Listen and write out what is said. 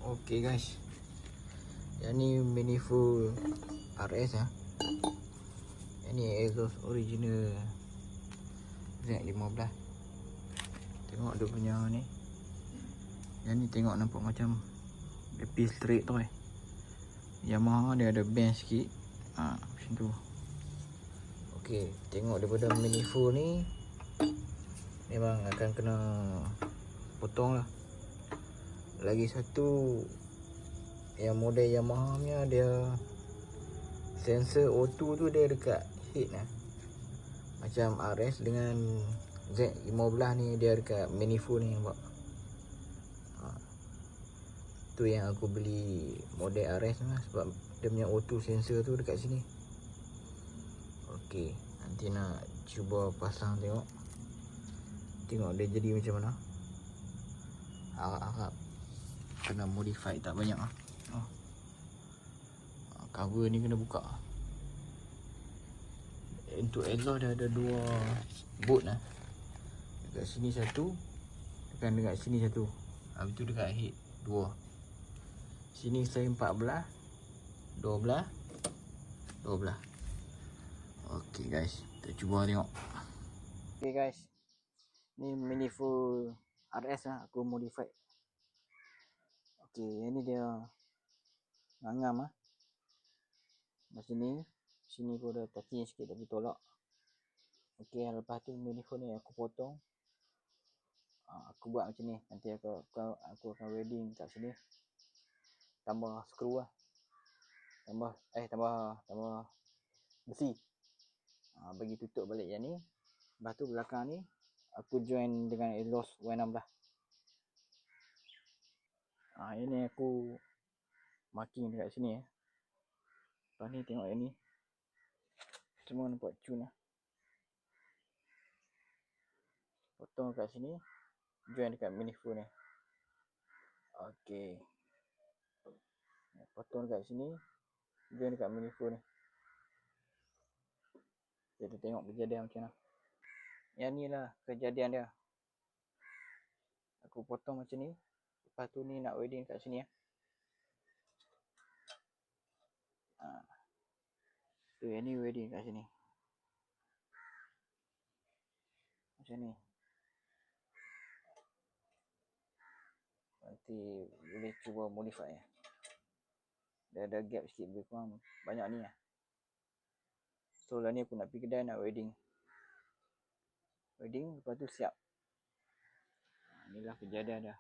Okey guys, yang ni mini full RS ya. Yang ni exhaust original Z15. Tengok dia punya ni. Yang ni tengok nampak macam lebih straight tu eh. Yamaha dia ada bend sikit. Macam tu. Okey, tengok daripada mini full ni memang akan kena potong lah. Lagi satu yang model Yamaha punya, dia sensor O2 tu dia dekat head lah. Macam RS dengan Z15 ni dia dekat manifold ni, nampak. Tu yang aku beli model RS lah, sebab dia punya O2 sensor tu dekat sini. Okey, nanti nak cuba pasang tengok. Tengok dia jadi macam mana. Harap-harap kena modify tak banyak lah. Cover ni kena buka. Untuk exhaust dia ada dua boot lah. Dekat sini satu, dekat sini satu. Habis tu dekat head dua. Sini saya 14, 12, 12. Okey guys, kita cuba tengok. Okey guys, ni mini full RS lah aku modify. Okey, ini dia ngam lah. Sini pun ada touching sikit tapi tolak. Okey, lepas tu mini full ni aku potong. Aku buat macam ni. Nanti aku akan welding kat sini. Tambah skru lah. Tambah besi. Bagi tutup balik yang ni. Lepas tu belakang ni aku join dengan exhaust Y16. Ini aku marking dekat sini. Lepas ni tengok yang ni. Semua nampak cun lah. Potong kat sini, join dekat manifold ni. Okey. Potong dekat sini, join dekat manifold ni. Kita tengok kejadian macam mana. Yang ni lah kejadian dia. Aku potong macam ni. Lepas tu ni nak welding kat sini ya. Tu yang ni welding kat sini. Macam ni. Nanti boleh cuba modify ya. Dia ada gap sikit, lebih kurang banyak ni lah. So lah ni aku nak pergi kedai nak welding. Lepas tu siap. Inilah kejadian dia.